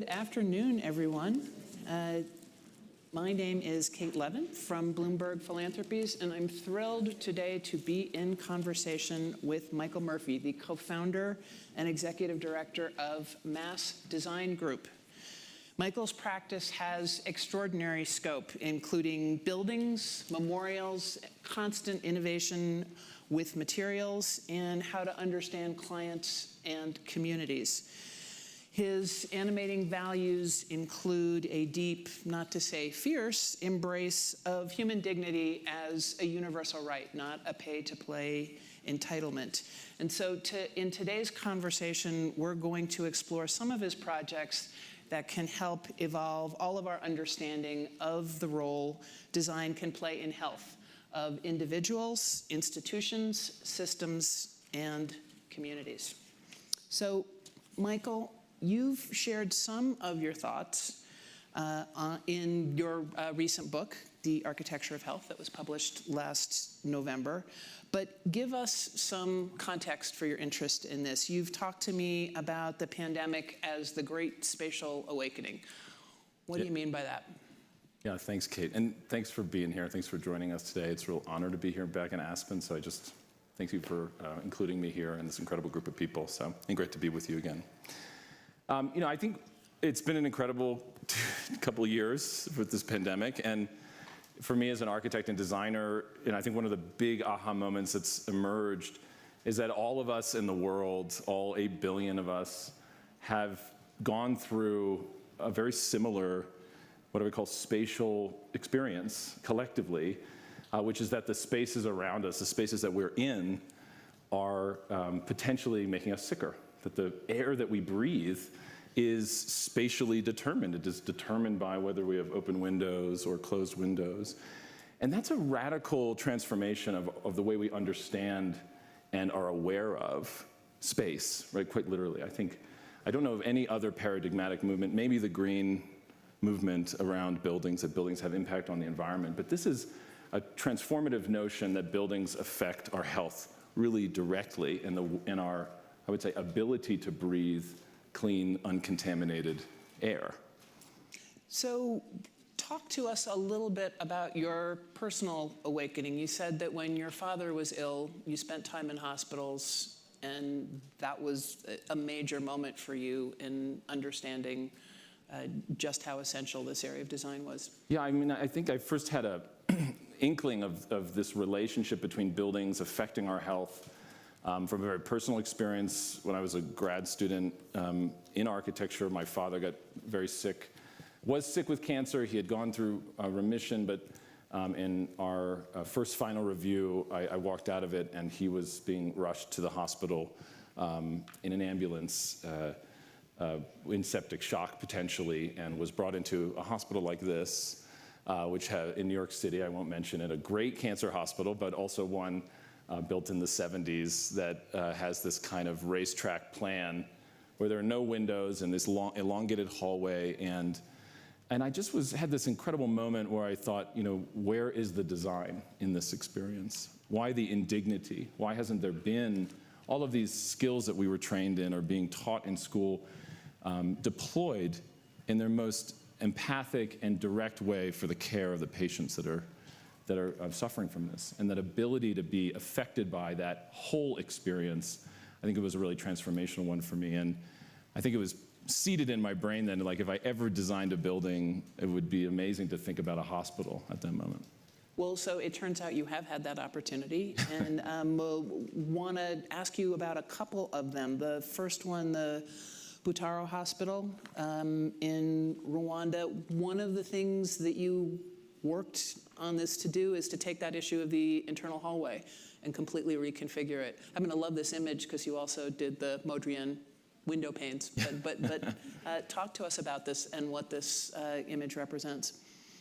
Good afternoon, everyone. My name is Kate Levin from Bloomberg Philanthropies, and I'm thrilled today to be in conversation with Michael Murphy, the co-founder and executive director of Mass Design Group. Michael's practice has extraordinary scope, including buildings, memorials, constant innovation with materials, and how to understand clients and communities. His animating values include a deep, not to say fierce, embrace of human dignity as a universal right, not a pay-to-play entitlement. And so in today's conversation, we're going to explore some of his projects that can help evolve all of our understanding of the role design can play in health of individuals, institutions, systems, and communities. So, Michael, you've shared some of your thoughts in your recent book, The Architecture of Health, that was published last November. But give us some context for your interest in this. You've talked to me about the pandemic as the great spatial awakening. What do you mean by that? Yeah, thanks, Kate. And thanks for being here. Thanks for joining us today. It's a real honor to be here back in Aspen. So I just thank you for including me here and this incredible group of people. So, and great to be with you again. I think it's been an incredible couple of years with this pandemic. And for me as an architect and designer, and I think one of the big aha moments that's emerged is that all of us in the world, all 8 billion of us, have gone through a very similar, what do we call, spatial experience collectively, which is that the spaces around us, the spaces that we're in, are potentially making us sicker. That the air that we breathe is spatially determined. It is determined by whether we have open windows or closed windows. And that's a radical transformation of the way we understand and are aware of space, right? Quite literally. I don't know of any other paradigmatic movement, maybe the green movement around buildings, that buildings have impact on the environment, but this is a transformative notion that buildings affect our health really directly in our, I would say, ability to breathe clean, uncontaminated air. So talk to us a little bit about your personal awakening. You said that when your father was ill, you spent time in hospitals, and that was a major moment for you in understanding just how essential this area of design was. Yeah, I mean, I think I first had a inkling of this relationship between buildings affecting our health from a very personal experience. When I was a grad student in architecture, my father got very sick, was sick with cancer. He had gone through remission, but in our first final review, I walked out of it, and he was being rushed to the hospital in an ambulance in septic shock, potentially, and was brought into a hospital like this, which had, in New York City, I won't mention it, a great cancer hospital, but also one built in the 70s that has this kind of racetrack plan where there are no windows and this long, elongated hallway. And I just had this incredible moment where I thought, where is the design in this experience? Why the indignity? Why hasn't there been all of these skills that we were trained in or being taught in school deployed in their most empathic and direct way for the care of the patients that are suffering from this? And that ability to be affected by that whole experience, I think it was a really transformational one for me. And I think it was seated in my brain then, like if I ever designed a building, it would be amazing to think about a hospital at that moment. Well, so it turns out you have had that opportunity, and want to ask you about a couple of them. The first one, the Bhuta Hospital in Rwanda. One of the things that you worked on this to do is to take that issue of the internal hallway and completely reconfigure it. I'm going to love this image because you also did the Modrian window panes. But talk to us about this and what this image represents.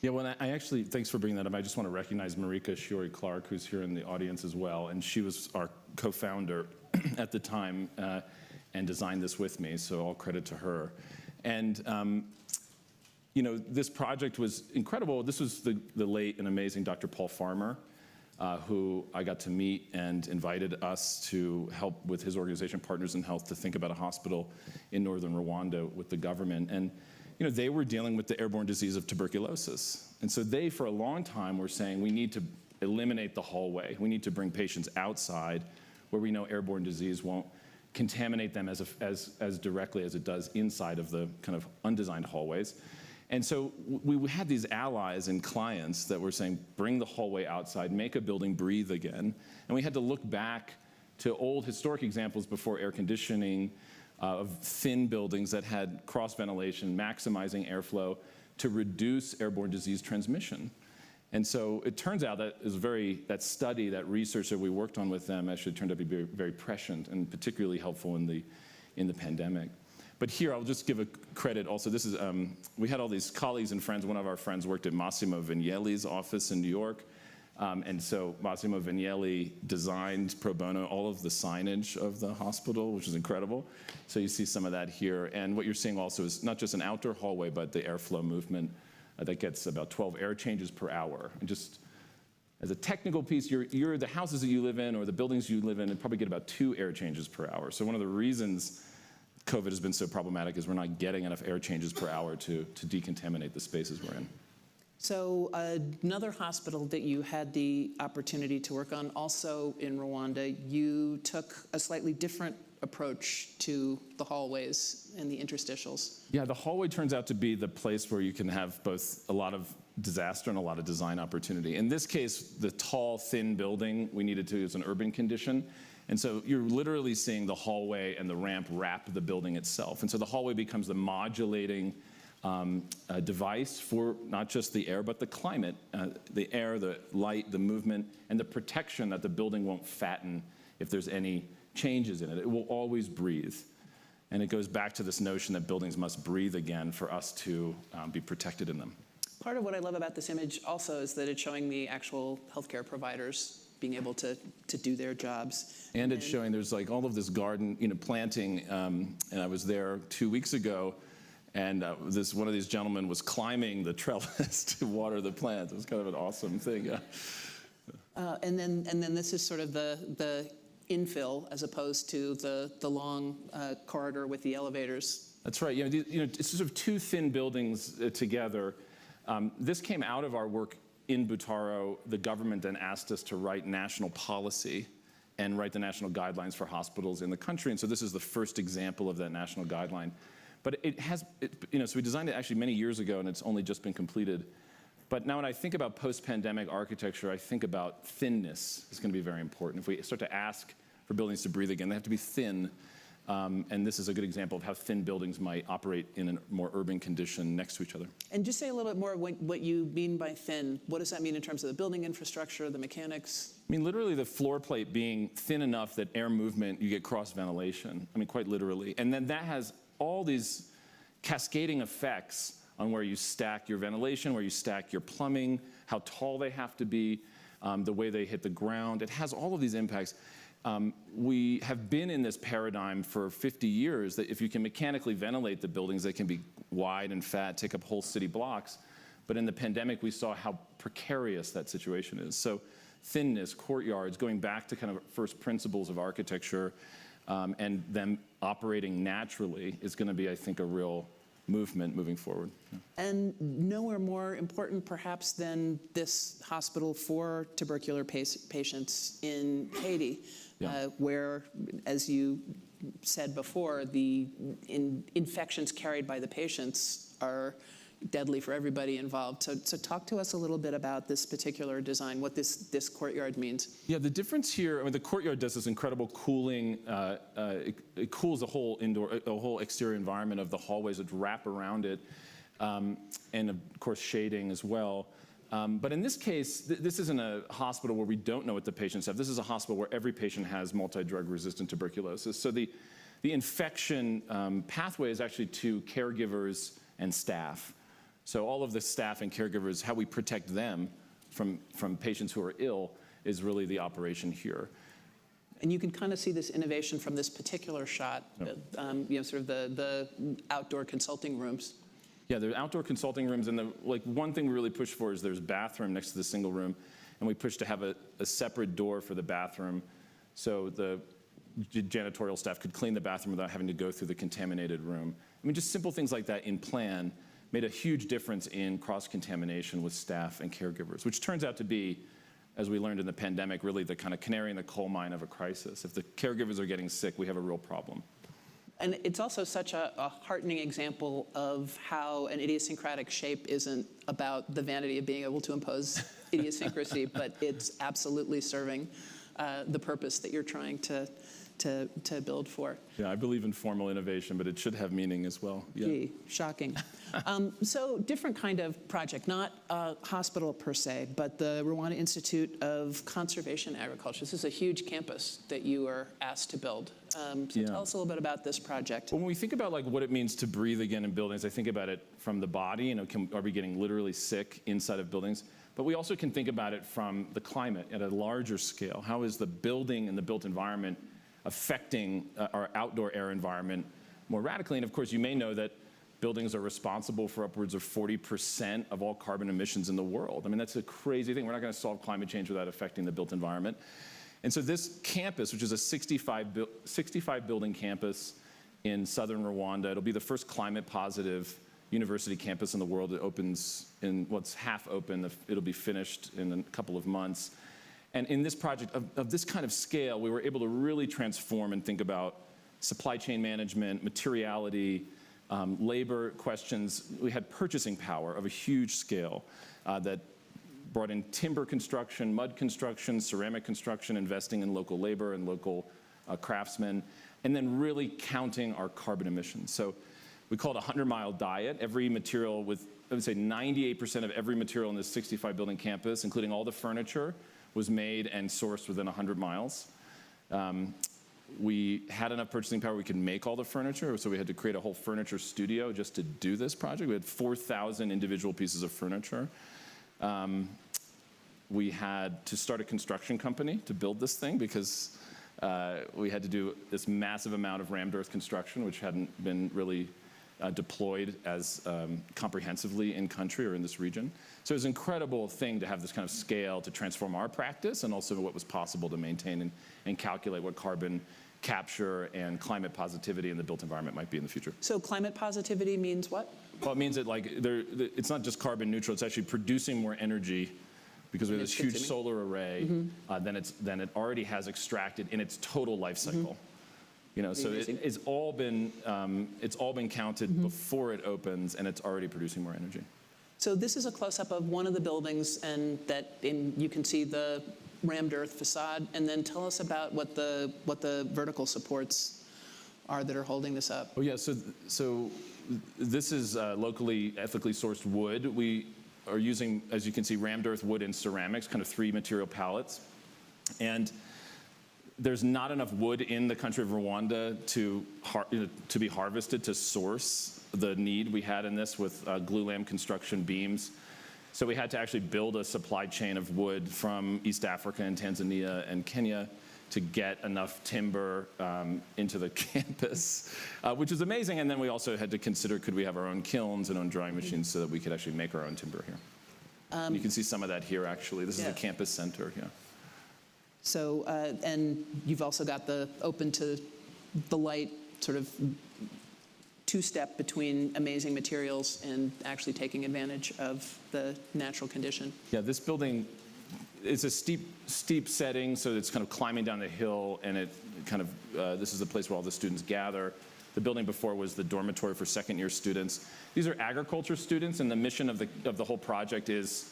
Yeah, well, I actually, thanks for bringing that up. I just want to recognize Marika Shiori-Clark, who's here in the audience as well, and she was our co-founder at the time and designed this with me, so all credit to her. And this project was incredible. This was the late and amazing Dr. Paul Farmer, who I got to meet and invited us to help with his organization, Partners in Health, to think about a hospital in northern Rwanda with the government. And they were dealing with the airborne disease of tuberculosis. And so they, for a long time, were saying, we need to eliminate the hallway. We need to bring patients outside where we know airborne disease won't contaminate them as directly as it does inside of the kind of undesigned hallways. And so we had these allies and clients that were saying, bring the hallway outside, make a building breathe again. And we had to look back to old historic examples before air conditioning of thin buildings that had cross ventilation, maximizing airflow to reduce airborne disease transmission. And so it turns out that that study, that research that we worked on with them actually turned out to be very, very prescient and particularly helpful in the pandemic. But here, I'll just give a credit also. This is, we had all these colleagues and friends. One of our friends worked at Massimo Vignelli's office in New York. And so Massimo Vignelli designed pro bono all of the signage of the hospital, which is incredible. So you see some of that here. And what you're seeing also is not just an outdoor hallway, but the airflow movement that gets about 12 air changes per hour. And just as a technical piece, the houses that you live in or the buildings you live in probably get about 2 air changes per hour. So one of the reasons COVID has been so problematic is we're not getting enough air changes per hour to decontaminate the spaces we're in. So another hospital that you had the opportunity to work on, also in Rwanda, you took a slightly different approach to the hallways and the interstitials. Yeah, the hallway turns out to be the place where you can have both a lot of disaster and a lot of design opportunity. In this case, the tall, thin building we needed to use an urban condition. And so you're literally seeing the hallway and the ramp wrap the building itself. And so the hallway becomes the modulating device for not just the air, but the climate, the air, the light, the movement, and the protection that the building won't fatten if there's any changes in it. It will always breathe. And it goes back to this notion that buildings must breathe again for us to be protected in them. Part of what I love about this image also is that it's showing the actual healthcare providers being able to do their jobs. And it's showing there's like all of this garden, planting, and I was there 2 weeks ago, and one of these gentlemen was climbing the trellis to water the plants. It was kind of an awesome thing. Yeah. And then this is sort of the infill as opposed to the long corridor with the elevators. That's right. It's sort of 2 thin buildings together. This came out of our work in Butaro. The government then asked us to write national policy and write the national guidelines for hospitals in the country. And so this is the first example of that national guideline. But so we designed it actually many years ago, and it's only just been completed. But now when I think about post-pandemic architecture, I think about thinness is going to be very important. If we start to ask for buildings to breathe again, they have to be thin. And this is a good example of how thin buildings might operate in a more urban condition next to each other. And just say a little bit more what you mean by thin. What does that mean in terms of the building infrastructure, the mechanics? I mean, literally the floor plate being thin enough that air movement, you get cross ventilation. I mean, quite literally. And then that has all these cascading effects on where you stack your ventilation, where you stack your plumbing, how tall they have to be, the way they hit the ground. It has all of these impacts. We have been in this paradigm for 50 years that if you can mechanically ventilate the buildings, they can be wide and fat, take up whole city blocks. But in the pandemic, we saw how precarious that situation is. So thinness, courtyards, going back to kind of first principles of architecture and them operating naturally is going to be, I think, a real movement moving forward. Yeah. And nowhere more important, perhaps, than this hospital for tubercular patients in Haiti, where, as you said before, the infections carried by the patients are deadly for everybody involved. So talk to us a little bit about this particular design, what this courtyard means. Yeah, the difference here, I mean, the courtyard does this incredible cooling, it cools the whole exterior environment of the hallways that wrap around it, and of course shading as well. But in this case, this isn't a hospital where we don't know what the patients have. This is a hospital where every patient has multi-drug resistant tuberculosis. So the infection pathway is actually to caregivers and staff. So all of the staff and caregivers, how we protect them from patients who are ill is really the operation here. And you can kind of see this innovation from this particular shot, sort of the outdoor consulting rooms. Yeah, there are outdoor consulting rooms, and one thing we really push for is there's a bathroom next to the single room. and we pushed to have a separate door for the bathroom so the janitorial staff could clean the bathroom without having to go through the contaminated room. I mean, just simple things like that in plan made a huge difference in cross-contamination with staff and caregivers, which turns out to be, as we learned in the pandemic, really the kind of canary in the coal mine of a crisis. If the caregivers are getting sick, we have a real problem. And it's also such a heartening example of how an idiosyncratic shape isn't about the vanity of being able to impose idiosyncrasy, but it's absolutely serving the purpose that you're trying to build for. Yeah, I believe in formal innovation, but it should have meaning as well. Yeah. Gee, shocking. So different kind of project, not a hospital per se, but the Rwanda Institute of Conservation Agriculture. This is a huge campus that you are asked to build. So tell us a little bit about this project. When we think about like what it means to breathe again in buildings, I think about it from the body, you know, are we getting literally sick inside of buildings? But we also can think about it from the climate at a larger scale. How is the building and the built environment affecting our outdoor air environment more radically? And of course, you may know that buildings are responsible for upwards of 40% of all carbon emissions in the world. I mean, that's a crazy thing. We're not going to solve climate change without affecting the built environment. And so this campus, which is a 65 building campus in southern Rwanda, it'll be the first climate positive university campus in the world. It opens in, well, it's half open. It'll be finished in a couple of months. And in this project of this kind of scale, we were able to really transform and think about supply chain management, materiality, labor questions. We had purchasing power of a huge scale that brought in timber construction, mud construction, ceramic construction, investing in local labor and local craftsmen, and then really counting our carbon emissions. So we call it a 100-mile diet. Every material I would say 98% of every material in this 65 building campus, including all the furniture, was made and sourced within 100 miles. We had enough purchasing power we could make all the furniture, so we had to create a whole furniture studio just to do this project. We had 4,000 individual pieces of furniture. We had to start a construction company to build this thing because we had to do this massive amount of rammed earth construction, which hadn't been really deployed as comprehensively in country or in this region. So it was an incredible thing to have this kind of scale to transform our practice and also what was possible to maintain and calculate what carbon capture and climate positivity in the built environment might be in the future. So climate positivity means what? Well, it means that it's not just carbon neutral, it's actually producing more energy because we have this huge solar array than it already has extracted in its total life cycle. You know, so it's all been counted before it opens, and it's already producing more energy. So this is a close-up of one of the buildings, and you can see the rammed earth facade. And then tell us about what the vertical supports are that are holding this up. Oh yeah, so this is locally ethically sourced wood. We are using, as you can see, rammed earth, wood, and ceramics, kind of 3 material palettes, and there's not enough wood in the country of Rwanda to be harvested to source the need we had in this with glulam construction beams. So we had to actually build a supply chain of wood from East Africa and Tanzania and Kenya to get enough timber into the campus, which is amazing. And then we also had to consider, could we have our own kilns and own drying machines so that we could actually make our own timber here. You can see some of that here, actually. This is the campus center, yeah. So, and you've also got the open to the light sort of two-step between amazing materials and actually taking advantage of the natural condition. Yeah, this building is a steep setting, so it's kind of climbing down the hill, and it kind of, this is the place where all the students gather. The building before was the dormitory for second-year students. These are agriculture students, and the mission of the whole project is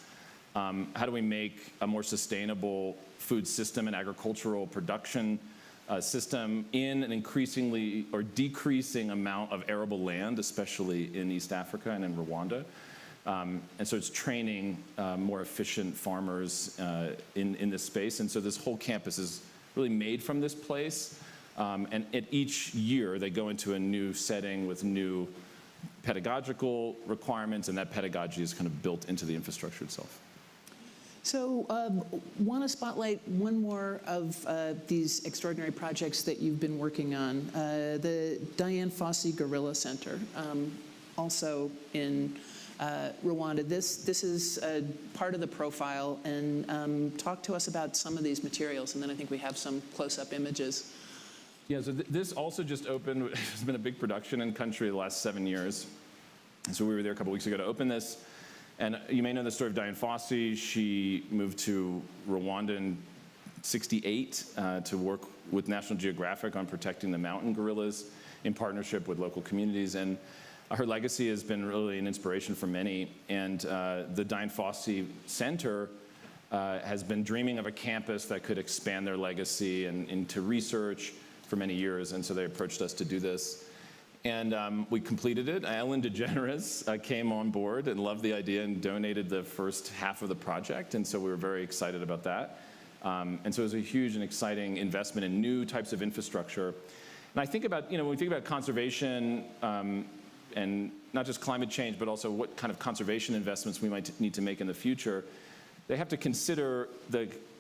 how do we make a more sustainable food system and agricultural production system in an increasingly or decreasing amount of arable land, especially in East Africa and in Rwanda. And so it's training more efficient farmers in this space. And so this whole campus is really made from this place. And at each year, they go into a new setting with new pedagogical requirements, and that pedagogy is kind of built into the infrastructure itself. So want to spotlight one more of these extraordinary projects that you've been working on. The Diane Fossey Gorilla Center, also in Rwanda. This is part of the profile, and talk to us about some of these materials, and then I think we have some close-up images. Yeah, so this also just opened. It's been a big production in country the last 7 years. And so we were there a couple weeks ago to open this. And you may know the story of Diane Fossey. She moved to Rwanda in '68 to work with National Geographic on protecting the mountain gorillas in partnership with local communities. And her legacy has been really an inspiration for many. And the Diane Fossey Center has been dreaming of a campus that could expand their legacy and into research for many years. And so they approached us to do this. And we completed it. Ellen DeGeneres came on board and loved the idea and donated the first half of the project. And so we were very excited about that. And so it was a huge and exciting investment in new types of infrastructure. And I think about, when we think about conservation and not just climate change, but also what kind of conservation investments we might need to make in the future, they have to consider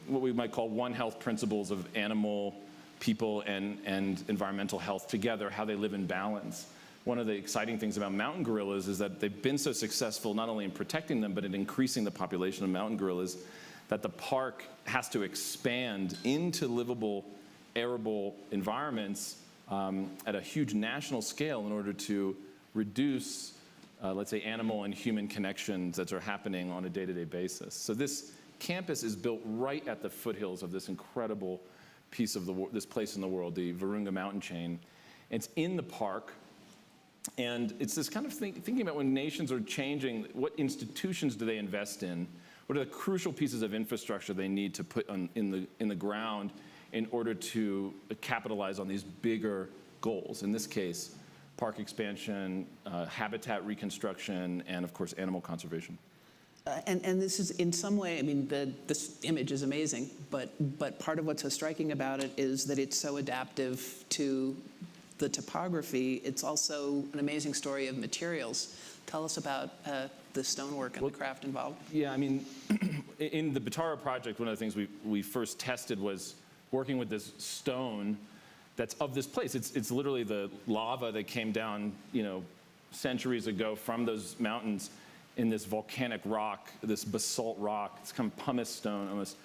what we might call One Health principles of animal, people, and environmental health together, how they live in balance. One of the exciting things about mountain gorillas is that they've been so successful not only in protecting them, but in increasing the population of mountain gorillas, that the park has to expand into livable, arable environments at a huge national scale in order to reduce, let's say, animal and human connections that are happening on a day-to-day basis. So this campus is built right at the foothills of this incredible piece of this place in the world, the Virunga mountain chain. It's in the park, and it's this kind of thinking about when nations are changing, what institutions do they invest in? What are the crucial pieces of infrastructure they need to put in the ground in order to capitalize on these bigger goals? In this case, park expansion, habitat reconstruction, and of course, animal conservation. And this is, in some way, I mean, this image is amazing, but part of what's so striking about it is that it's so adaptive to the topography. It's also an amazing story of materials. Tell us about the stonework and the craft involved. Yeah, I mean, in the Butara project, one of the things we first tested was working with this stone that's of this place. It's literally the lava that came down, centuries ago from those mountains in this volcanic rock, this basalt rock. It's kind of pumice stone almost.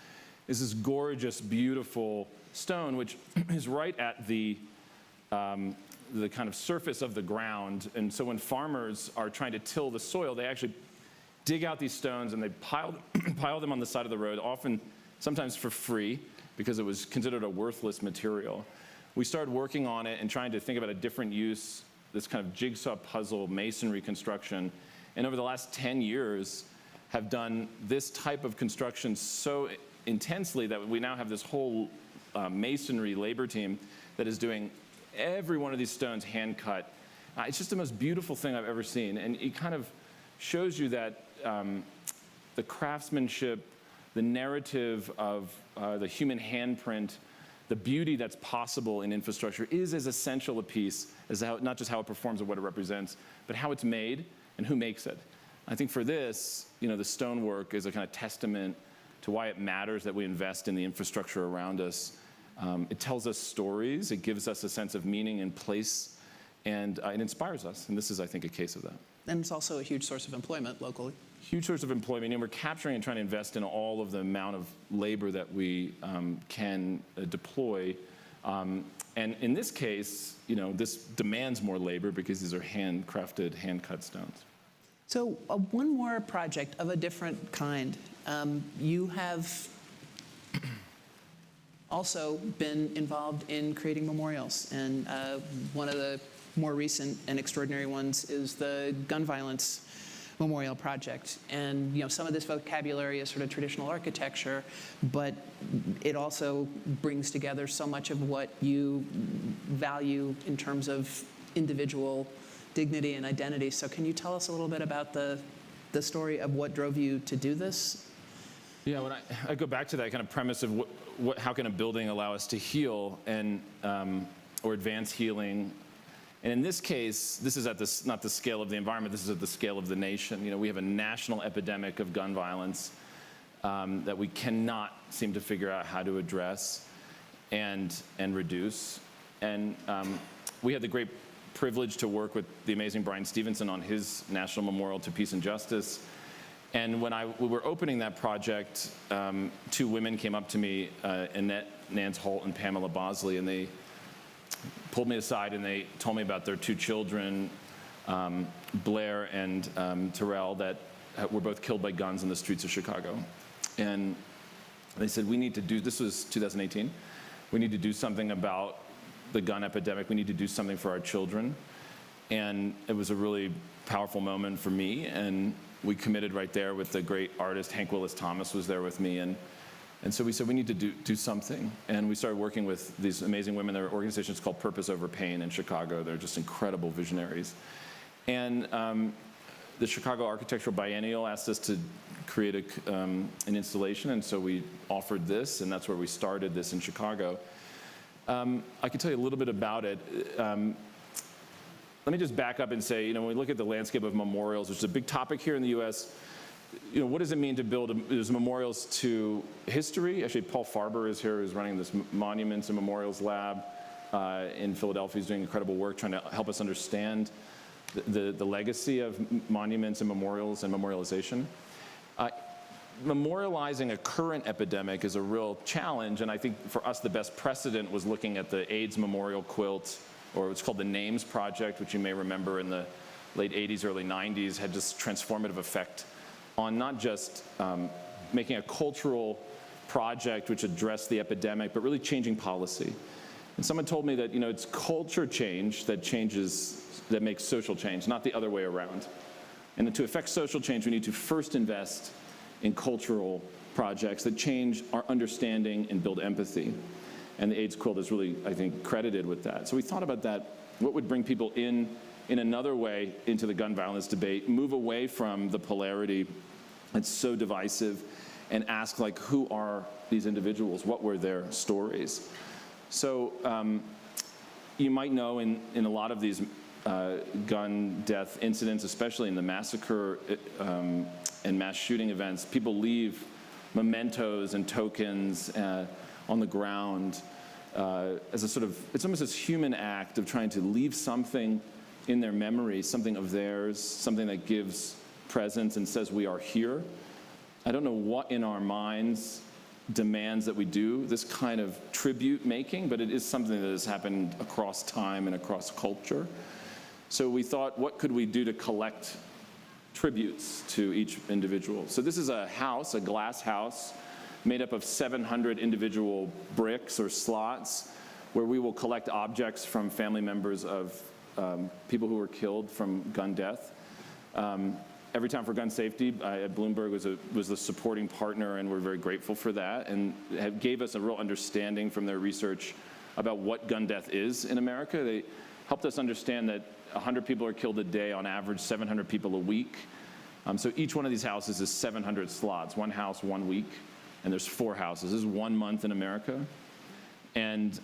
It's this gorgeous, beautiful stone, which is right at the kind of surface of the ground. And so when farmers are trying to till the soil, they actually dig out these stones and they pile them on the side of the road, sometimes for free, because it was considered a worthless material. We started working on it and trying to think about a different use, this kind of jigsaw puzzle masonry construction. And over the last 10 years, have done this type of construction so intensely that we now have this whole masonry labor team that is doing every one of these stones hand cut. It's just the most beautiful thing I've ever seen. And it kind of shows you that the craftsmanship, the narrative of the human handprint, the beauty that's possible in infrastructure is as essential a piece as not just how it performs or what it represents, but how it's made and who makes it. I think for this, the stonework is a kind of testament to why it matters that we invest in the infrastructure around us. It tells us stories, it gives us a sense of meaning and place, and it inspires us. And this is, I think, a case of that. And it's also a huge source of employment locally. Huge source of employment, and we're capturing and trying to invest in all of the amount of labor that we can deploy. And in this case, this demands more labor because these are handcrafted, hand-cut stones. So one more project of a different kind. You have also been involved in creating memorials, and one of the more recent and extraordinary ones is the gun violence memorial project. And some of this vocabulary is sort of traditional architecture, but it also brings together so much of what you value in terms of individual dignity and identity. So can you tell us a little bit about the story of what drove you to do this? Yeah, when I go back to that kind of premise of how can a building allow us to heal and or advance healing. And in this case, this is at not the scale of the environment, this is at the scale of the nation. We have a national epidemic of gun violence that we cannot seem to figure out how to address and reduce. And we had the great privileged to work with the amazing Brian Stevenson on his National Memorial to Peace and Justice. And when we were opening that project, two women came up to me, Annette Nance Holt and Pamela Bosley, and they pulled me aside and they told me about their two children, Blair and Terrell, that were both killed by guns in the streets of Chicago. And they said, we need to do, this was 2018, we need to do something about the gun epidemic. We need to do something for our children. And it was a really powerful moment for me. And we committed right there with the great artist, Hank Willis Thomas was there with me. And so we said, we need to do something. And we started working with these amazing women. There are organizations called Purpose Over Pain in Chicago. They're just incredible visionaries. And the Chicago Architectural Biennial asked us to create an installation. And so we offered this, and that's where we started this in Chicago. I can tell you a little bit about it. Let me just back up and say, when we look at the landscape of memorials, which is a big topic here in the U.S., what does it mean to build there's memorials to history? Actually, Paul Farber is here, who's running this Monuments and Memorials Lab in Philadelphia. He's doing incredible work trying to help us understand the legacy of monuments and memorials and memorialization. Memorializing a current epidemic is a real challenge, and I think for us the best precedent was looking at the AIDS memorial quilt, or it's called the Names Project, which you may remember in the late 80s, early 90s, had this transformative effect on not just making a cultural project which addressed the epidemic, but really changing policy. And someone told me that it's culture change that makes social change, not the other way around. And that to affect social change, we need to first invest in cultural projects that change our understanding and build empathy. And the AIDS quilt is really, I think, credited with that. So we thought about that. What would bring people in another way into the gun violence debate, move away from the polarity that's so divisive, and ask, who are these individuals? What were their stories? So you might know in a lot of these gun death incidents, especially in the massacre and mass shooting events, people leave mementos and tokens on the ground as a sort of, it's almost this human act of trying to leave something in their memory, something of theirs, something that gives presence and says we are here. I don't know what in our minds demands that we do this kind of tribute making, but it is something that has happened across time and across culture. So we thought, what could we do to collect tributes to each individual? So this is a house, a glass house, made up of 700 individual bricks or slots, where we will collect objects from family members of people who were killed from gun death. Every Time for Gun Safety at Bloomberg was the supporting partner, and we're very grateful for that, and gave us a real understanding from their research about what gun death is in America. They helped us understand that 100 people are killed a day, on average 700 people a week. So each one of these houses is 700 slots, one house, 1 week, and there's 4 houses. This is 1 month in America. And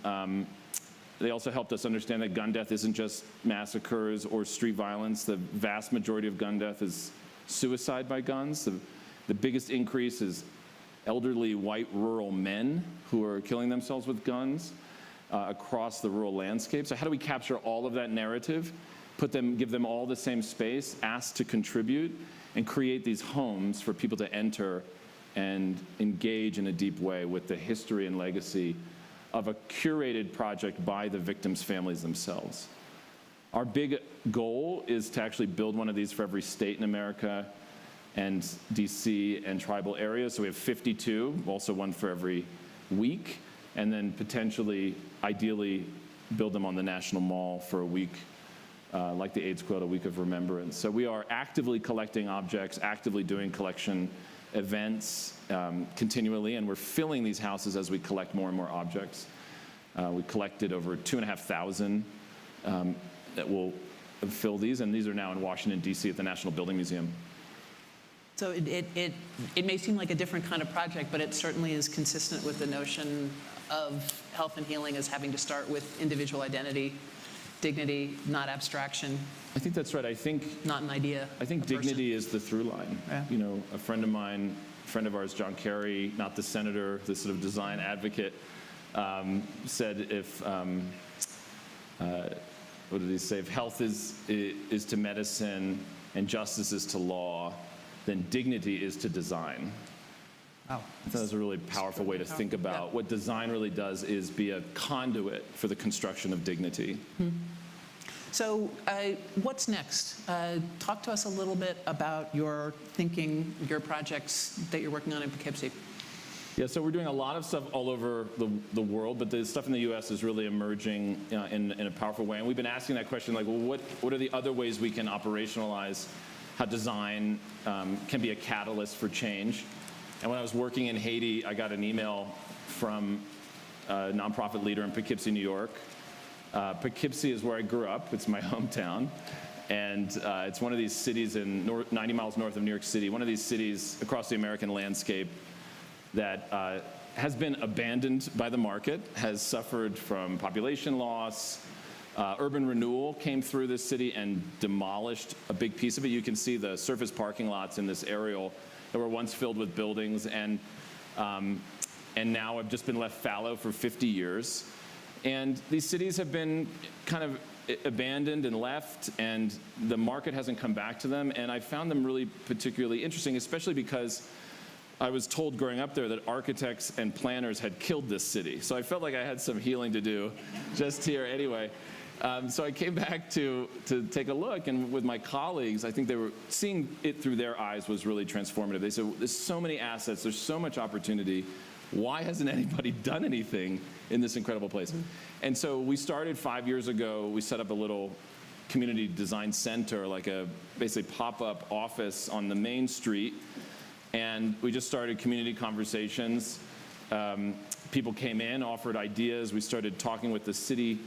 they also helped us understand that gun death isn't just massacres or street violence. The vast majority of gun death is suicide by guns. The biggest increase is elderly white rural men who are killing themselves with guns across the rural landscape. So how do we capture all of that narrative, give them all the same space, ask to contribute, and create these homes for people to enter and engage in a deep way with the history and legacy of a curated project by the victims' families themselves. Our big goal is to actually build one of these for every state in America and DC and tribal areas. So we have 52, also one for every week, and then potentially, ideally, build them on the National Mall for a week, like the AIDS quilt, a week of remembrance. So we are actively collecting objects, actively doing collection events continually, and we're filling these houses as we collect more and more objects. We collected over 2,500 that will fill these, and these are now in Washington, D.C. at the National Building Museum. So it may seem like a different kind of project, but it certainly is consistent with the notion of health and healing as having to start with individual identity, dignity, not abstraction. I think that's right. I think not an idea. I think dignity is the through line. Yeah. A friend of mine, friend of ours, John Kerry, not the senator, the sort of design advocate, said if what did he say? If health is to medicine and justice is to law, then dignity is to design. Wow. I thought that was a really powerful way to think about what design really does is be a conduit for the construction of dignity. So what's next? Talk to us a little bit about your thinking, your projects that you're working on in Poughkeepsie. Yeah, so we're doing a lot of stuff all over the world, but the stuff in the U.S. is really emerging in a powerful way. And we've been asking that question, like, well, what are the other ways we can operationalize how design can be a catalyst for change? And when I was working in Haiti, I got an email from a nonprofit leader in Poughkeepsie, New York. Poughkeepsie is where I grew up. It's my hometown. And it's one of these cities 90 miles north of New York City, one of these cities across the American landscape that has been abandoned by the market, has suffered from population loss. Urban renewal came through this city and demolished a big piece of it. You can see the surface parking lots in this aerial that were once filled with buildings and now have just been left fallow for 50 years. And these cities have been kind of abandoned and left, and the market hasn't come back to them. And I found them really particularly interesting, especially because I was told growing up there that architects and planners had killed this city. So I felt like I had some healing to do just here anyway. So I came back to take a look, and with my colleagues, I think they were seeing it through their eyes was really transformative. They said, there's so many assets, there's so much opportunity. Why hasn't anybody done anything in this incredible place? And so we started 5 years ago. We set up a little community design center, like a basically pop-up office on the main street. And we just started community conversations. People came in, offered ideas. We started talking with the city.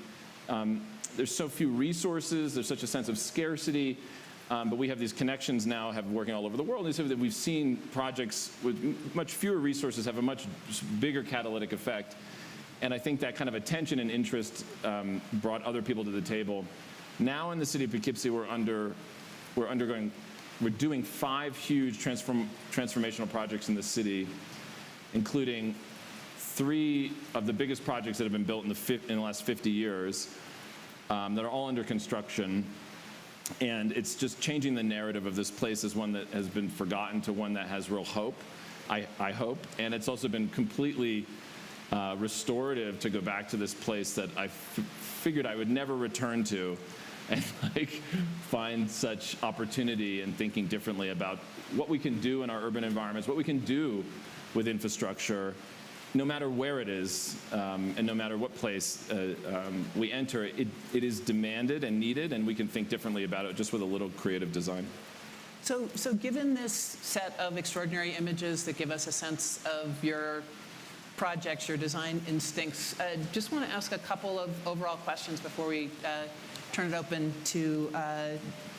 There's so few resources. There's such a sense of scarcity. But we have these connections now working all over the world. And so that we've seen projects with much fewer resources have a much bigger catalytic effect. And I think that kind of attention and interest brought other people to the table. Now in the city of Poughkeepsie, we're doing 5 huge transformational projects in the city, including 3 of the biggest projects that have been built in the last 50 years that are all under construction. And it's just changing the narrative of this place as one that has been forgotten to one that has real hope, I hope. And it's also been completely restorative to go back to this place that I figured I would never return to and find such opportunity and thinking differently about what we can do in our urban environments, what we can do with infrastructure, no matter where it is, and no matter what place we enter, it is demanded and needed, and we can think differently about it just with a little creative design. So given this set of extraordinary images that give us a sense of your projects, your design instincts, just want to ask a couple of overall questions before we turn it open to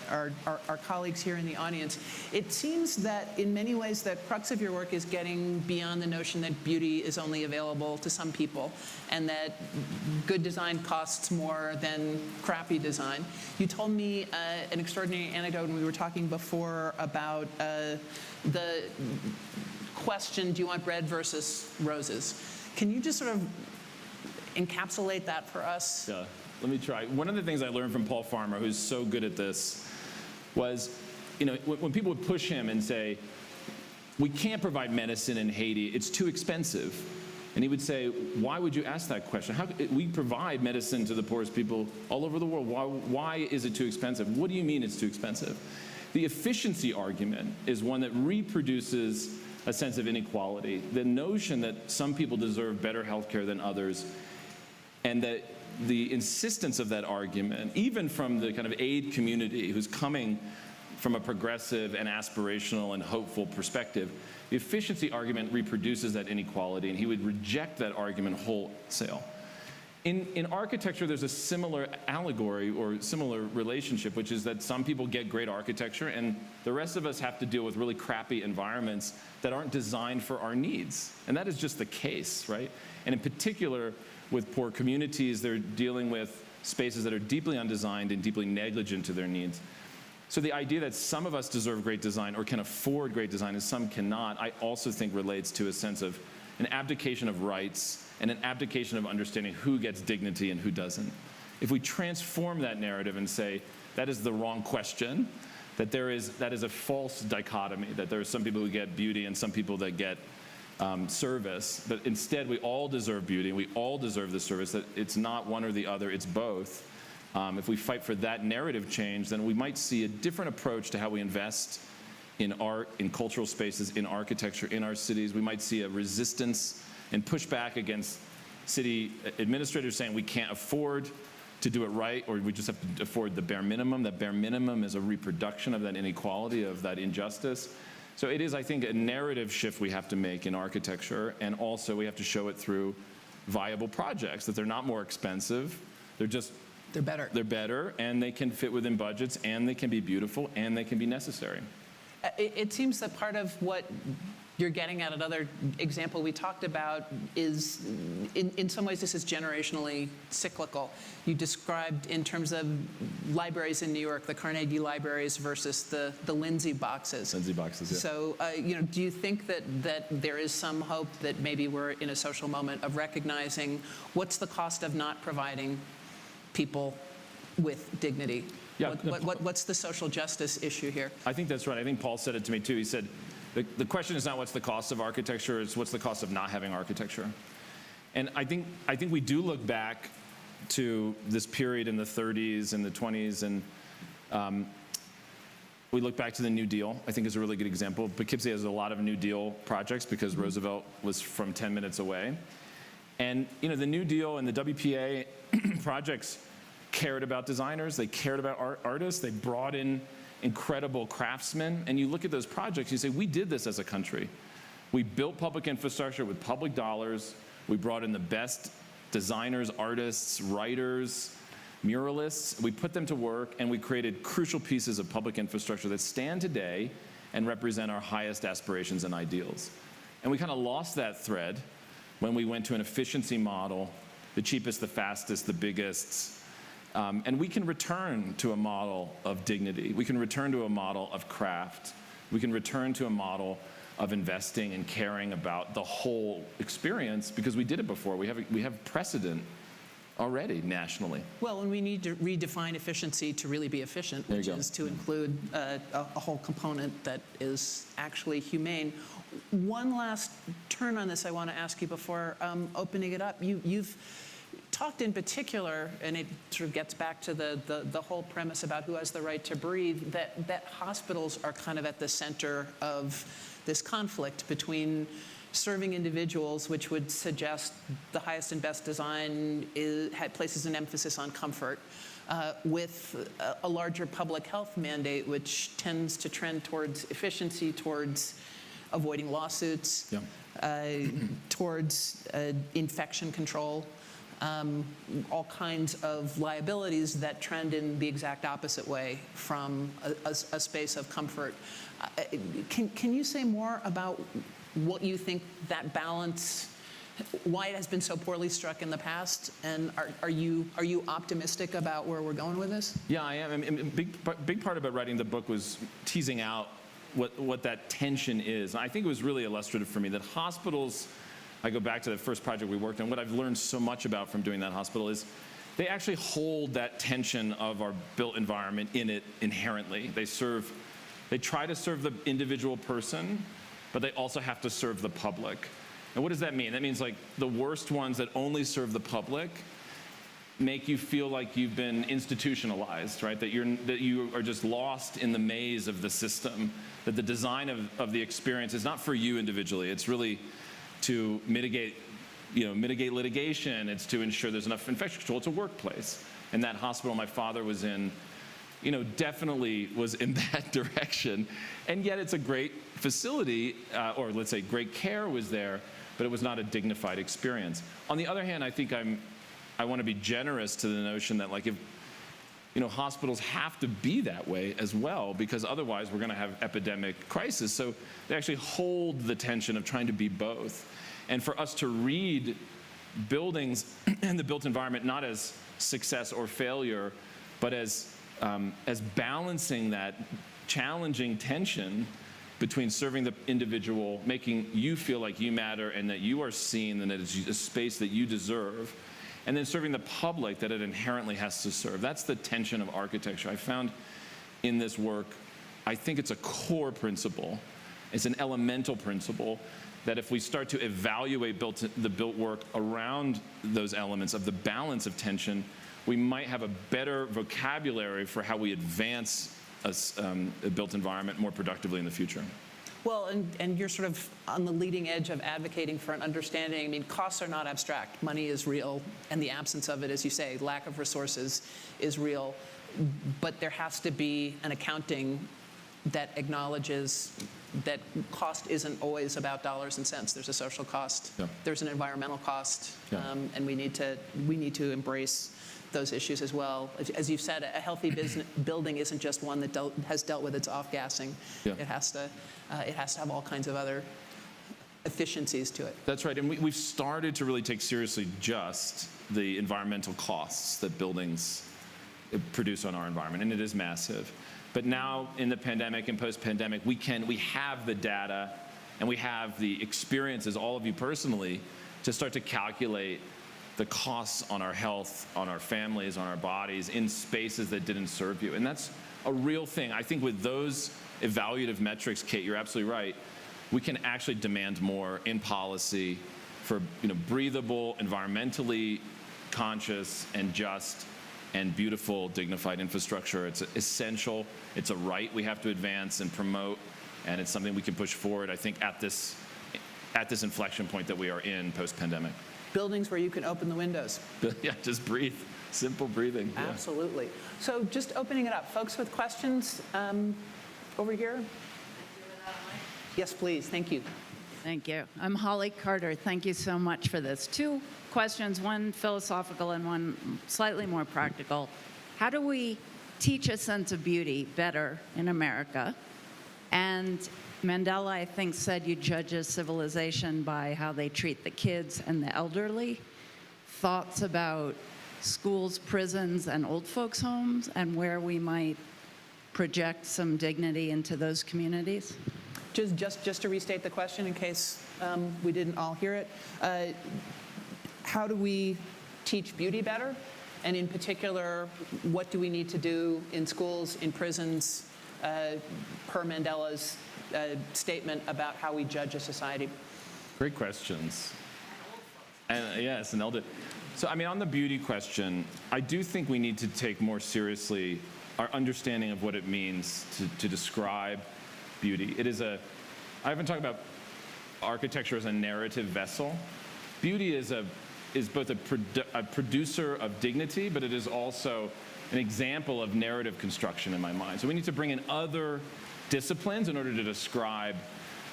our colleagues here in the audience. It seems that in many ways the crux of your work is getting beyond the notion that beauty is only available to some people and that good design costs more than crappy design. You told me an extraordinary anecdote when we were talking before about the question, do you want red versus roses? Can you just sort of encapsulate that for us? Yeah, let me try. One of the things I learned from Paul Farmer, who's so good at this, was, when people would push him and say, we can't provide medicine in Haiti, it's too expensive. And he would say, why would you ask that question? We provide medicine to the poorest people all over the world. Why is it too expensive? What do you mean it's too expensive? The efficiency argument is one that reproduces a sense of inequality. The notion that some people deserve better health care than others, and that the insistence of that argument, even from the kind of aid community who's coming from a progressive and aspirational and hopeful perspective, the efficiency argument reproduces that inequality, and he would reject that argument wholesale. In architecture, there's a similar allegory or similar relationship, which is that some people get great architecture, and the rest of us have to deal with really crappy environments that aren't designed for our needs. And that is just the case, right? And in particular, with poor communities, they're dealing with spaces that are deeply undesigned and deeply negligent to their needs. So the idea that some of us deserve great design or can afford great design and some cannot, I also think relates to a sense of an abdication of rights and an abdication of understanding who gets dignity and who doesn't. if we transform that narrative and say, that is the wrong question, that is a false dichotomy, that there are some people who get beauty and some people that get service, but instead we all deserve beauty and we all deserve the service, that it's not one or the other, it's both. If we fight for that narrative change, then we might see a different approach to how we invest in art, in cultural spaces, in architecture, in our cities. We might see a resistance and pushback against city administrators saying we can't afford to do it right, or we just have to afford the bare minimum. That bare minimum is a reproduction of that inequality, of that injustice. So it is, I think, a narrative shift we have to make in architecture, and also we have to show it through viable projects, that they're not more expensive, they're better. They're better, and they can fit within budgets, and they can be beautiful, and they can be necessary. It seems that part of what you're getting at, another example we talked about, is in some ways this is generationally cyclical. You described in terms of libraries in New York, the Carnegie libraries versus the Lindsay boxes. Lindsay boxes, yeah. So, do you think that there is some hope that maybe we're in a social moment of recognizing what's the cost of not providing people with dignity? Yeah, What's the social justice issue here? I think that's right. I think Paul said it to me too. He said, the question is not what's the cost of architecture, it's what's the cost of not having architecture. And I think we do look back to this period in the 30s and the 20s, and we look back to the New Deal, I think is a really good example. Poughkeepsie has a lot of New Deal projects because Roosevelt was from 10 minutes away. And the New Deal and the WPA projects cared about designers, they cared about artists, they brought in incredible craftsmen, and you look at those projects, you say, we did this as a country. We built public infrastructure with public dollars, we brought in the best designers, artists, writers, muralists, we put them to work, and we created crucial pieces of public infrastructure that stand today and represent our highest aspirations and ideals. And we kind of lost that thread when we went to an efficiency model, the cheapest, the fastest, the biggest. And we can return to a model of dignity. We can return to a model of craft. We can return to a model of investing and caring about the whole experience because we did it before. We have precedent already nationally. Well, and we need to redefine efficiency to really be efficient, which is to include a whole component that is actually humane. One last turn on this I want to ask you before opening it up. You've talked in particular, and it sort of gets back to the whole premise about who has the right to breathe, that hospitals are kind of at the center of this conflict between serving individuals, which would suggest the highest and best design places an emphasis on comfort, with a larger public health mandate, which tends to trend towards efficiency, towards avoiding lawsuits, towards infection control. All kinds of liabilities that trend in the exact opposite way from a space of comfort. Can you say more about what you think that balance, why it has been so poorly struck in the past, and are you optimistic about where we're going with this? Yeah, I am. A big part about writing the book was teasing out what that tension is. And I think it was really illustrative for me that hospitals, I go back to the first project we worked on, what I've learned so much about from doing that hospital is they actually hold that tension of our built environment in it inherently. They try to serve the individual person, but they also have to serve the public. And what does that mean? That means like the worst ones that only serve the public make you feel like you've been institutionalized, right? That you are just lost in the maze of the system, that the design of the experience is not for you individually. It's really to mitigate litigation. It's to ensure there's enough infection control. It's a workplace. And that hospital my father was in, definitely was in that direction. And yet it's a great facility, or let's say great care was there, but it was not a dignified experience. On the other hand, I think I want to be generous to the notion that like if, hospitals have to be that way as well, because otherwise we're going to have epidemic crisis. So they actually hold the tension of trying to be both. And for us to read buildings and the built environment not as success or failure, but as balancing that challenging tension between serving the individual, making you feel like you matter and that you are seen and that it's a space that you deserve, and then serving the public that it inherently has to serve. That's the tension of architecture. I found in this work, I think it's a core principle. It's an elemental principle that if we start to evaluate the built work around those elements of the balance of tension, we might have a better vocabulary for how we advance a built environment more productively in the future. Well, and you're sort of on the leading edge of advocating for an understanding. I mean, costs are not abstract. Money is real, and the absence of it, as you say, lack of resources is real. But there has to be an accounting that acknowledges that cost isn't always about dollars and cents. There's a social cost. Yeah. There's an environmental cost, Yeah. and we need to embrace those issues as well. As you've said, a healthy building isn't just one that has dealt with its off-gassing. Yeah. It has to have all kinds of other efficiencies to it. That's right, and we've started to really take seriously just the environmental costs that buildings produce on our environment, and it is massive. But now in the pandemic and post-pandemic, we have the data and we have the experiences, all of you personally, to start to calculate the costs on our health, on our families, on our bodies, in spaces that didn't serve you. And that's a real thing. I think with those evaluative metrics, Kate, you're absolutely right. We can actually demand more in policy for breathable, environmentally conscious and just and beautiful, dignified infrastructure. It's essential. It's a right we have to advance and promote, and it's something we can push forward, I think, at this inflection point that we are in post-pandemic. Buildings where you can open the windows. Yeah, just breathe. Simple breathing. Yeah. Absolutely. So just opening it up. Folks with questions over here? Yes, please. Thank you. Thank you. I'm Holly Carter. Thank you so much for this. Two questions, one philosophical and one slightly more practical. How do we teach a sense of beauty better in America? And Mandela, I think, said you judge a civilization by how they treat the kids and the elderly. Thoughts about schools, prisons, and old folks' homes, and where we might project some dignity into those communities? Just to restate the question in case we didn't all hear it, how do we teach beauty better? And in particular, what do we need to do in schools, in prisons, per Mandela's statement about how we judge a society? Great questions. And yes, and elder. So, I mean, on the beauty question, I do think we need to take more seriously our understanding of what it means to describe beauty. It is I haven't talked about architecture as a narrative vessel. Beauty is both a producer of dignity, but it is also an example of narrative construction in my mind. So we need to bring in other disciplines in order to describe,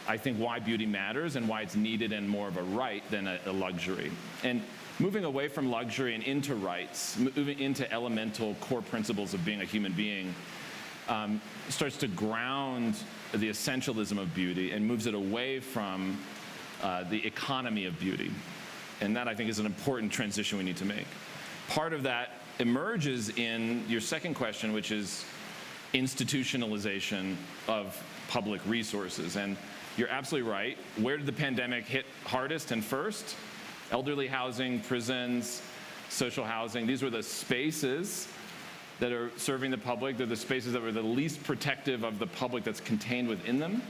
I think, why beauty matters and why it's needed and more of a right than a luxury. And moving away from luxury and into rights, moving into elemental core principles of being a human being, starts to ground the essentialism of beauty and moves it away from the economy of beauty. And that, I think, is an important transition we need to make. Part of that emerges in your second question, which is institutionalization of public resources. And you're absolutely right. Where did the pandemic hit hardest and first? Elderly housing, prisons, social housing. These were the spaces that are serving the public. They're the spaces that were the least protective of the public that's contained within them.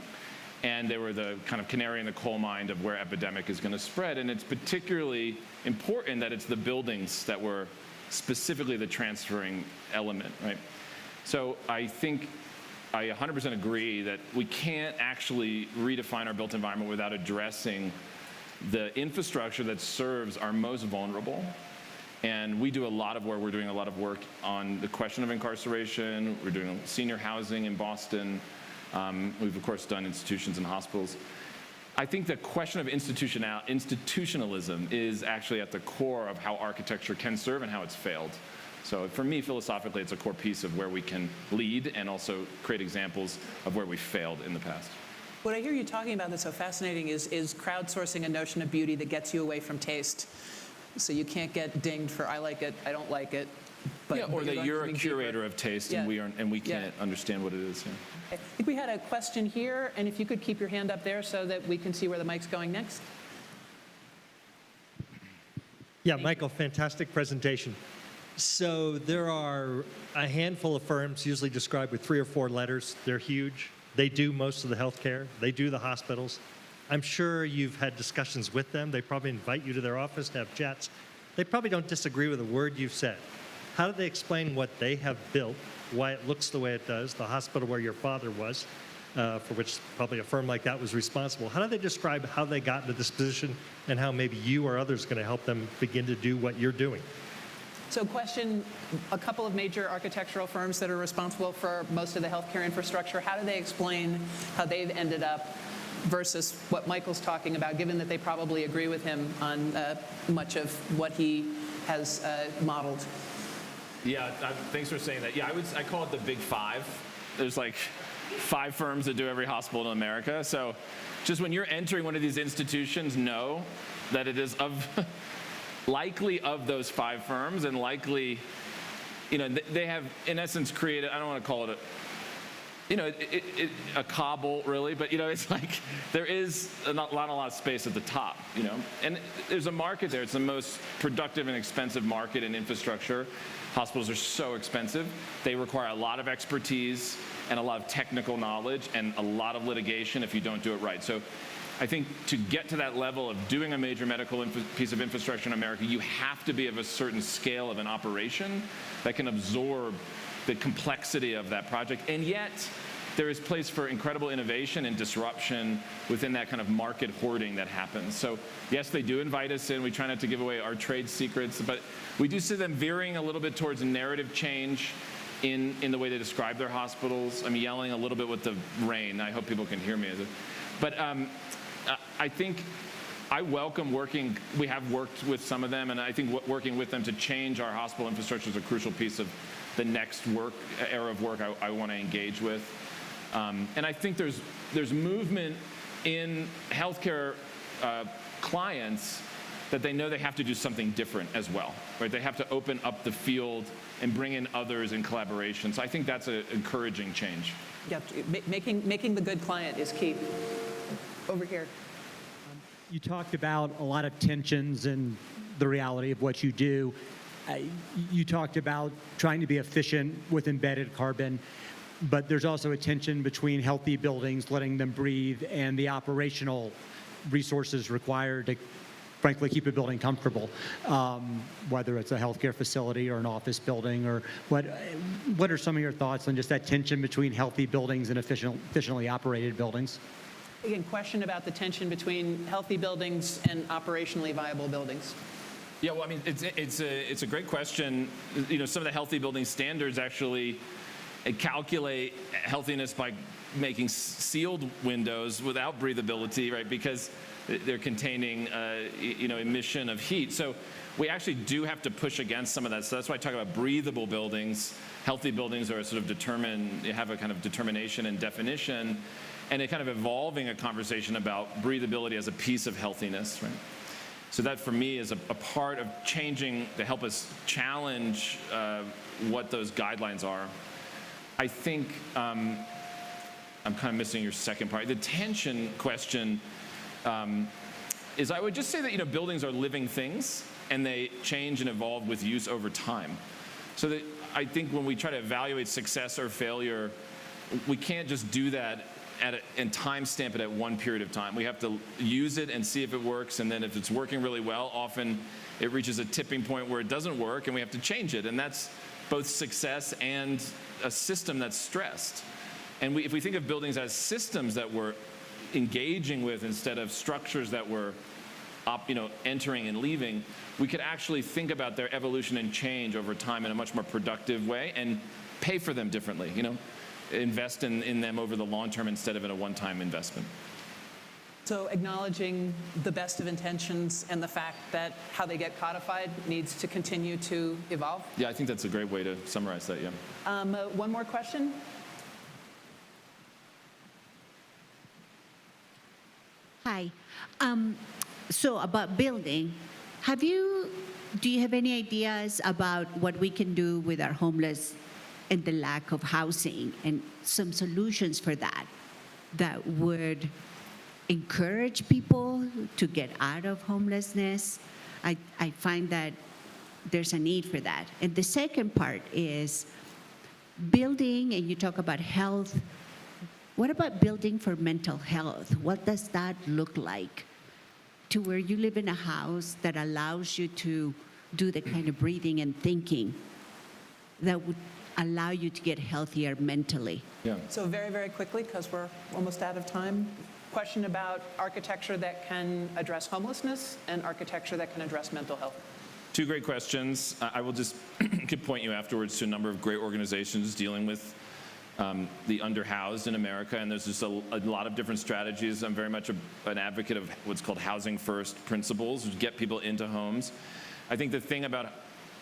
And they were the kind of canary in the coal mine of where epidemic is going to spread. And it's particularly important that it's the buildings that were specifically the transferring element, right? So I think I 100% agree that we can't actually redefine our built environment without addressing the infrastructure that serves our most vulnerable. And we do a lot of work. We're doing a lot of work on the question of incarceration. We're doing senior housing in Boston. We've, of course, done institutions and hospitals. I think the question of institutionalism is actually at the core of how architecture can serve and how it's failed. So for me, philosophically, it's a core piece of where we can lead and also create examples of where we failed in the past. What I hear you talking about that's so fascinating is crowdsourcing a notion of beauty that gets you away from taste. So you can't get dinged for I like it, I don't like it. But yeah, or that you're a curator of taste and we can't understand what it is. Yeah. I think we had a question here, and if you could keep your hand up there so that we can see where the mic's going next. Yeah, Michael, fantastic presentation. So there are a handful of firms usually described with 3 or 4 letters. They're huge. They do most of the healthcare. They do the hospitals. I'm sure you've had discussions with them. They probably invite you to their office to have chats. They probably don't disagree with a word you've said. How do they explain what they have built, why it looks the way it does, the hospital where your father was, for which probably a firm like that was responsible? How do they describe how they got into this position and how maybe you or others are going to help them begin to do what you're doing? So question, a couple of major architectural firms that are responsible for most of the healthcare infrastructure, how do they explain how they've ended up versus what Michael's talking about, given that they probably agree with him on much of what he has modeled? Yeah, thanks for saying that. Yeah, I call it the big 5. There's like 5 firms that do every hospital in America. So just when you're entering one of these institutions, know that it is likely of those 5 firms, and likely, they have, in essence, created, I don't want to call it a cobble, really, but, it's like there is not a lot of space at the top, And there's a market there. It's the most productive and expensive market in infrastructure. Hospitals are so expensive. They require a lot of expertise and a lot of technical knowledge and a lot of litigation if you don't do it right. So I think to get to that level of doing a major medical piece of infrastructure in America, you have to be of a certain scale of an operation that can absorb the complexity of that project. And yet, there is place for incredible innovation and disruption within that kind of market hoarding that happens. So yes, they do invite us in. We try not to give away our trade secrets, but we do see them veering a little bit towards narrative change in the way they describe their hospitals. I'm yelling a little bit with the rain. I hope people can hear me. But I think I welcome working. We have worked with some of them, and I think working with them to change our hospital infrastructure is a crucial piece of the next era of work I want to engage with. And I think there's movement in healthcare clients that they know they have to do something different as well, right? They have to open up the field and bring in others in collaboration. So I think that's an encouraging change. Yeah, making the good client is key. Over here. You talked about a lot of tensions and the reality of what you do. You talked about trying to be efficient with embedded carbon, but there's also a tension between healthy buildings, letting them breathe, and the operational resources required to, frankly, keep a building comfortable, whether it's a healthcare facility or an office building. Or what are some of your thoughts on just that tension between healthy buildings and efficiently operated buildings? Again, question about the tension between healthy buildings and operationally viable buildings. Yeah, well, I mean, it's a great question. Some of the healthy building standards actually calculate healthiness by making sealed windows without breathability, right? Because they're containing, emission of heat. So we actually do have to push against some of that. So that's why I talk about breathable buildings. Healthy buildings are sort of have a kind of determination and definition, and a kind of evolving a conversation about breathability as a piece of healthiness, right? So that, for me, is a part of changing to help us challenge what those guidelines are. I think I'm kind of missing your second part. The tension question is, I would just say that buildings are living things, and they change and evolve with use over time. So that I think when we try to evaluate success or failure, we can't just do that and timestamp it at one period of time. We have to use it and see if it works, and then if it's working really well, often it reaches a tipping point where it doesn't work, and we have to change it. And that's both success and a system that's stressed. And if we think of buildings as systems that we're engaging with instead of structures that we're entering and leaving, we could actually think about their evolution and change over time in a much more productive way and pay for them differently, invest in them over the long term instead of in a one-time investment. So acknowledging the best of intentions and the fact that how they get codified needs to continue to evolve? Yeah, I think that's a great way to summarize that, yeah. One more question? Hi. So about building, do you have any ideas about what we can do with our homeless and the lack of housing, and some solutions for that would encourage people to get out of homelessness? I find that there's a need for that. And the second part is building, and you talk about health. What about building for mental health? What does that look like? To where you live in a house that allows you to do the kind of breathing and thinking that would allow you to get healthier mentally. Yeah. So very, very quickly, because we're almost out of time, question about architecture that can address homelessness and architecture that can address mental health. Two great questions. I will just could point you afterwards to a number of great organizations dealing with the underhoused in America, and there's just a lot of different strategies. I'm very much an advocate of what's called housing first principles, which get people into homes. I think the thing about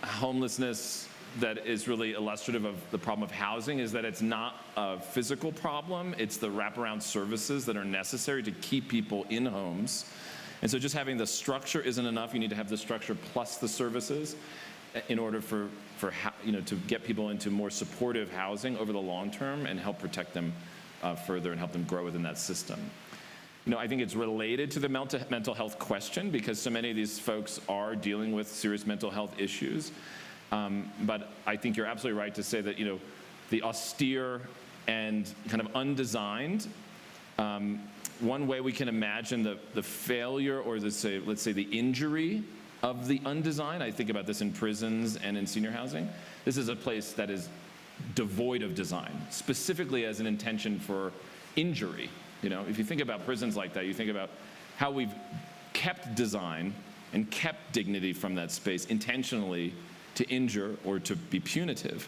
homelessness that is really illustrative of the problem of housing is that it's not a physical problem, it's the wraparound services that are necessary to keep people in homes. And so just having the structure isn't enough. You need to have the structure plus the services in order for to get people into more supportive housing over the long term and help protect them further and help them grow within that system. I think it's related to the mental health question because so many of these folks are dealing with serious mental health issues. But I think you're absolutely right to say that the austere and kind of undesigned. One way we can imagine the failure or let's say the injury of the undesign, I think about this in prisons and in senior housing. This is a place that is devoid of design, specifically as an intention for injury. If you think about prisons like that, you think about how we've kept design and kept dignity from that space intentionally to injure or to be punitive.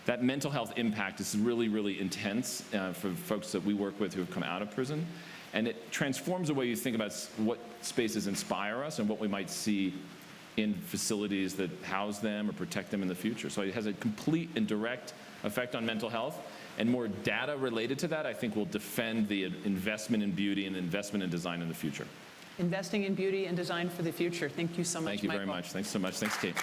That mental health impact is really, really intense for folks that we work with who have come out of prison. And it transforms the way you think about what spaces inspire us and what we might see in facilities that house them or protect them in the future. So it has a complete and direct effect on mental health. And more data related to that, I think, will defend the investment in beauty and investment in design in the future. Investing in beauty and design for the future. Thank you so much, Thank you very Michael. much. Thanks so much. Thanks, Kate.